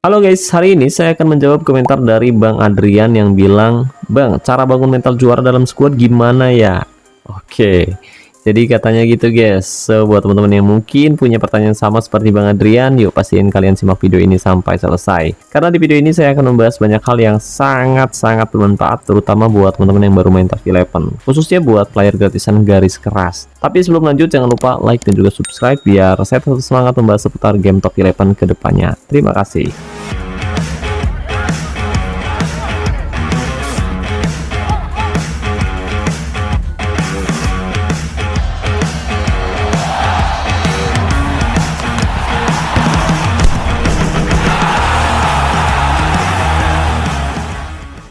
Halo guys, hari ini saya akan menjawab komentar dari Bang Adrian yang bilang, "Bang, cara bangun mental juara dalam squad gimana ya?" Oke, jadi katanya gitu guys. So, buat teman-teman yang mungkin punya pertanyaan sama seperti Bang Adrian, yuk pastiin kalian simak video ini sampai selesai. Karena di video ini saya akan membahas banyak hal yang sangat-sangat bermanfaat, terutama buat teman-teman yang baru main Top 11, khususnya buat player gratisan garis keras. Tapi sebelum lanjut, jangan lupa like dan juga subscribe biar saya tetap semangat membahas seputar game Top 11 ke depannya. Terima kasih.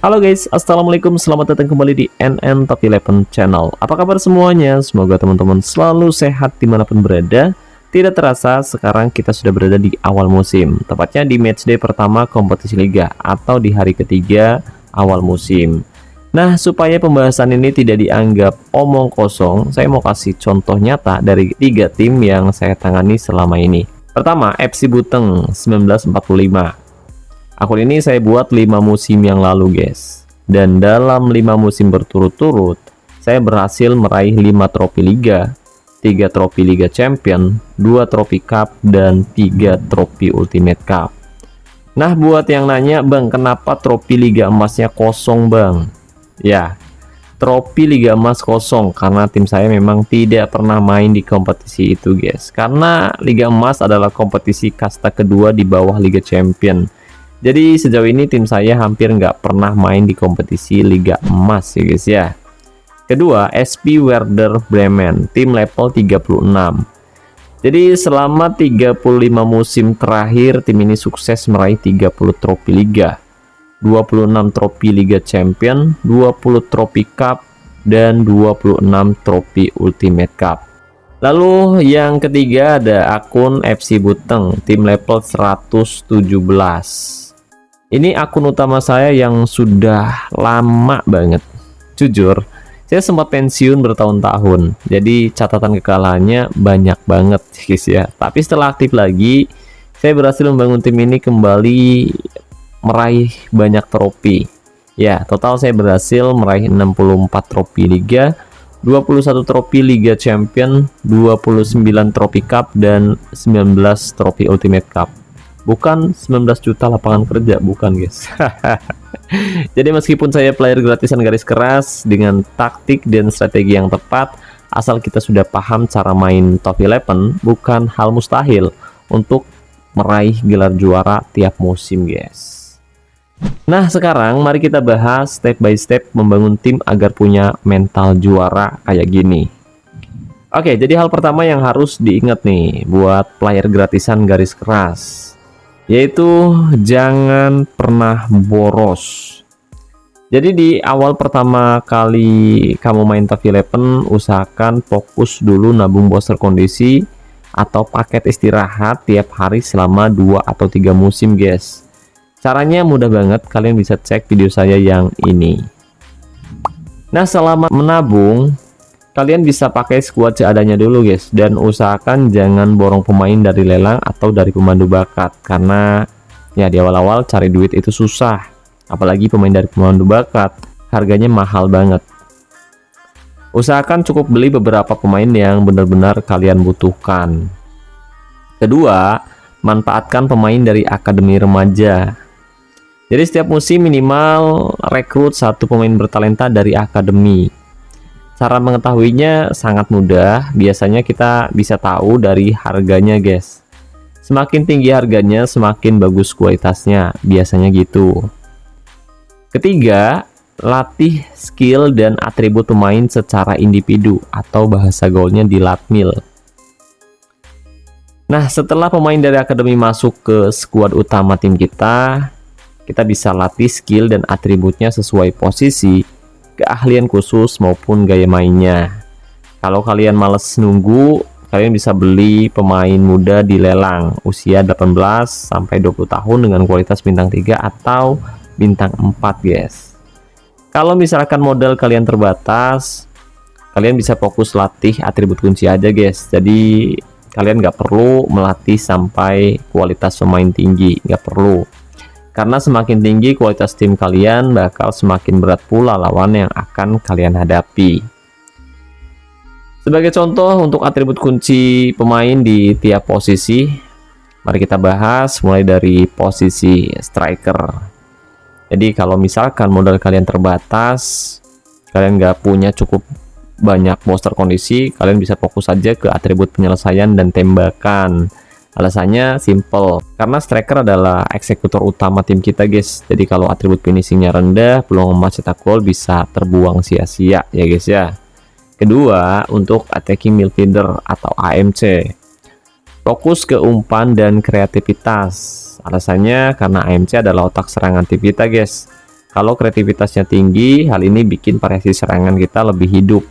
Halo guys, assalamualaikum, selamat datang kembali di NN Top 11 channel. Apa kabar semuanya? Semoga teman-teman selalu sehat dimanapun berada. Tidak terasa sekarang kita sudah berada di awal musim, tepatnya di matchday pertama kompetisi liga atau di hari ketiga awal musim. Nah, supaya pembahasan ini tidak dianggap omong kosong, saya mau kasih contoh nyata dari 3 tim yang saya tangani selama ini. Pertama, FC Buteng 1945. Akun ini saya buat 5 musim yang lalu guys, dan dalam 5 musim berturut-turut saya berhasil meraih 5 trofi liga, 3 trofi liga champion, 2 trofi cup, dan 3 trofi ultimate cup. Nah, buat yang nanya, "Bang, kenapa trofi liga emasnya kosong bang?" Ya, trofi liga emas kosong karena tim saya memang tidak pernah main di kompetisi itu guys, karena liga emas adalah kompetisi kasta kedua di bawah liga champion. Jadi sejauh ini tim saya hampir nggak pernah main di kompetisi Liga Emas ya guys ya. Kedua, SP Werder Bremen, tim level 36. Jadi selama 35 musim terakhir tim ini sukses meraih 30 trofi liga, 26 trofi Liga Champion, 20 trofi Cup, dan 26 trofi Ultimate Cup. Lalu yang ketiga ada akun FC Buteng, tim level 117. Ini akun utama saya yang sudah lama banget. Jujur, saya sempat pensiun bertahun-tahun. Jadi catatan kekalahannya banyak banget guys ya. Tapi setelah aktif lagi, saya berhasil membangun tim ini kembali meraih banyak trofi. Ya, total saya berhasil meraih 64 trofi liga, 21 trofi Liga Champion, 29 trofi Cup, dan 19 trofi Ultimate Cup. Bukan 19 juta lapangan kerja, bukan guys. Jadi meskipun saya player gratisan garis keras dengan taktik dan strategi yang tepat, asal kita sudah paham cara main Top 11, bukan hal mustahil untuk meraih gelar juara tiap musim guys. Nah, sekarang mari kita bahas step by step membangun tim agar punya mental juara kayak gini. Oke, jadi hal pertama yang harus diingat nih buat player gratisan garis keras, yaitu jangan pernah boros. Jadi di awal pertama kali kamu main Top 11, usahakan fokus dulu nabung booster kondisi atau paket istirahat tiap hari selama 2 atau 3 musim guys. Caranya mudah banget, kalian bisa cek video saya yang ini. Nah, selama menabung kalian bisa pakai squad seadanya dulu guys, dan usahakan jangan borong pemain dari lelang atau dari pemandu bakat, karena ya di awal-awal cari duit itu susah, apalagi pemain dari pemandu bakat harganya mahal banget. Usahakan cukup beli beberapa pemain yang benar-benar kalian butuhkan. Kedua, manfaatkan pemain dari akademi remaja. Jadi setiap musim minimal rekrut 1 pemain bertalenta dari akademi. Cara mengetahuinya sangat mudah, biasanya kita bisa tahu dari harganya guys. Semakin tinggi harganya, semakin bagus kualitasnya, biasanya gitu. Ketiga, latih skill dan atribut pemain secara individu atau bahasa gaulnya di latmil. Nah, setelah pemain dari akademi masuk ke skuad utama tim kita bisa latih skill dan atributnya sesuai posisi, keahlian khusus maupun gaya mainnya. Kalau kalian males nunggu, kalian bisa beli pemain muda di lelang usia 18 sampai 20 tahun dengan kualitas bintang 3 atau bintang 4 guys. Kalau misalkan modal kalian terbatas, kalian bisa fokus latih atribut kunci aja guys. Jadi kalian nggak perlu melatih sampai kualitas pemain tinggi, nggak perlu. Karena semakin tinggi kualitas tim kalian, bakal semakin berat pula lawan yang akan kalian hadapi. Sebagai contoh untuk atribut kunci pemain di tiap posisi, mari kita bahas mulai dari posisi striker. Jadi kalau misalkan modal kalian terbatas, kalian nggak punya cukup banyak booster kondisi, kalian bisa fokus saja ke atribut penyelesaian dan tembakan. Alasannya simple, karena striker adalah eksekutor utama tim kita guys. Jadi kalau atribut finishingnya rendah, peluang emas cetak gol bisa terbuang sia-sia ya guys ya. Kedua, untuk attacking midfielder atau AMC, fokus ke umpan dan kreativitas. Alasannya karena AMC adalah otak serangan tim kita guys. Kalau kreativitasnya tinggi, hal ini bikin variasi serangan kita lebih hidup.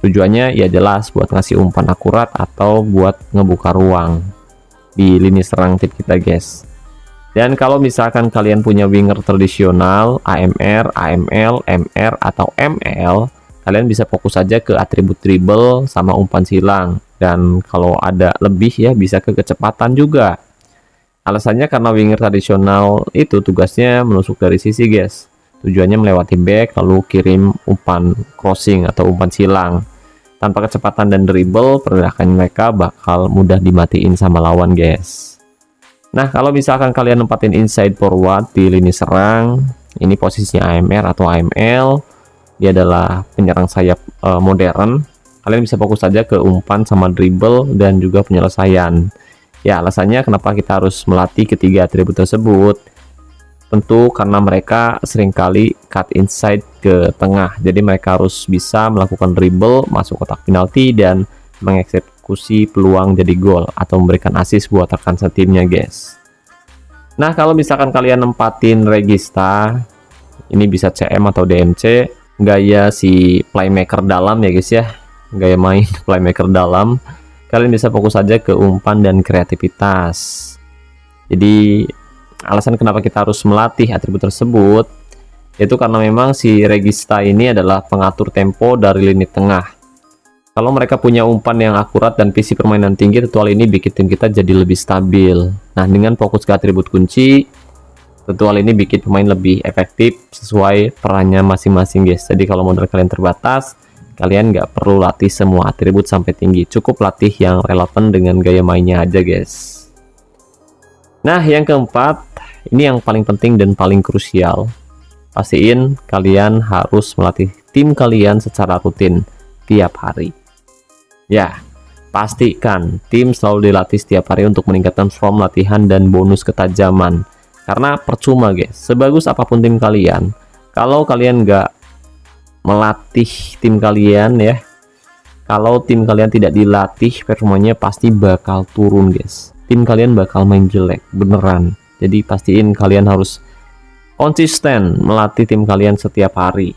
Tujuannya ya jelas buat ngasih umpan akurat atau buat ngebuka ruang di lini serang tim kita guys. Dan kalau misalkan kalian punya winger tradisional AMR, AML, MR atau ML, kalian bisa fokus saja ke atribut dribble sama umpan silang, dan kalau ada lebih ya bisa ke kecepatan juga. Alasannya karena winger tradisional itu tugasnya menusuk dari sisi guys. Tujuannya melewati back lalu kirim umpan crossing atau umpan silang. Tanpa kecepatan dan dribble, pergerakan mereka bakal mudah dimatiin sama lawan guys. Nah, kalau misalkan kalian nempatin inside forward di lini serang, ini posisinya AMR atau AML, dia adalah penyerang sayap modern. Kalian bisa fokus saja ke umpan sama dribble dan juga penyelesaian. Ya, alasannya kenapa kita harus melatih ketiga atribut tersebut? Tentu karena mereka seringkali cut inside ke tengah, jadi mereka harus bisa melakukan dribble, masuk kotak penalti, dan mengeksekusi peluang jadi gol atau memberikan assist buat rekan setimnya guys. Nah, kalau misalkan kalian nempatin regista, ini bisa CM atau DMC, gaya si playmaker dalam ya guys ya, gaya main playmaker dalam, kalian bisa fokus saja ke umpan dan kreativitas. Jadi alasan kenapa kita harus melatih atribut tersebut yaitu karena memang si regista ini adalah pengatur tempo dari lini tengah. Kalau mereka punya umpan yang akurat dan visi permainan tinggi, tentu hal ini bikin tim kita jadi lebih stabil. Nah, dengan fokus ke atribut kunci, tentu hal ini bikin pemain lebih efektif sesuai perannya masing-masing guys. Jadi kalau modal kalian terbatas, kalian nggak perlu latih semua atribut sampai tinggi, cukup latih yang relevan dengan gaya mainnya aja guys. Nah, yang keempat, ini yang paling penting dan paling krusial. Pastiin kalian harus melatih tim kalian secara rutin tiap hari. Ya, pastikan tim selalu dilatih setiap hari untuk meningkatkan form latihan dan bonus ketajaman. Karena percuma guys, sebagus apapun tim kalian, kalau kalian nggak melatih tim kalian ya, kalau tim kalian tidak dilatih, performanya pasti bakal turun guys. Tim kalian bakal main jelek beneran. Jadi pastiin kalian harus konsisten melatih tim kalian setiap hari.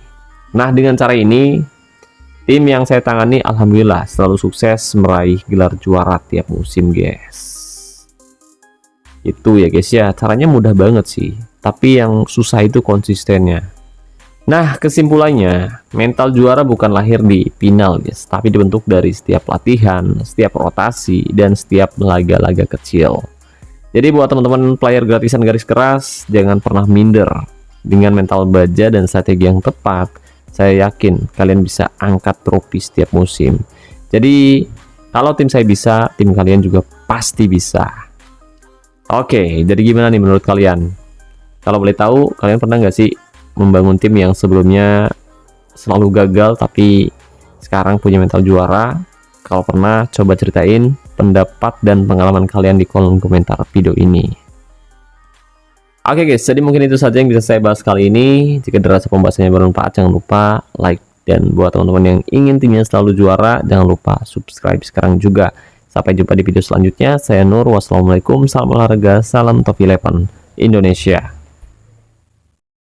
Nah, dengan cara ini tim yang saya tangani alhamdulillah selalu sukses meraih gelar juara tiap musim guys. Itu ya guys ya, caranya mudah banget sih, tapi yang susah itu konsistennya. Nah, kesimpulannya, mental juara bukan lahir di final guys, tapi dibentuk dari setiap latihan, setiap rotasi, dan setiap laga-laga kecil. Jadi buat teman-teman player gratisan garis keras, jangan pernah minder. Dengan mental baja dan strategi yang tepat, saya yakin kalian bisa angkat trofi setiap musim. Jadi kalau tim saya bisa, tim kalian juga pasti bisa. Oke, jadi gimana nih menurut kalian? Kalau boleh tahu, kalian pernah nggak sih membangun tim yang sebelumnya selalu gagal tapi sekarang punya mental juara? Kalau pernah, coba ceritain pendapat dan pengalaman kalian di kolom komentar video ini. Oke guys, jadi mungkin itu saja yang bisa saya bahas kali ini. Jika dirasa pembahasannya bermanfaat, jangan lupa like, dan buat teman-teman yang ingin timnya selalu juara, jangan lupa subscribe sekarang juga. Sampai jumpa di video selanjutnya. Saya Nur, wassalamualaikum, salam olahraga, salam Top 11 Indonesia.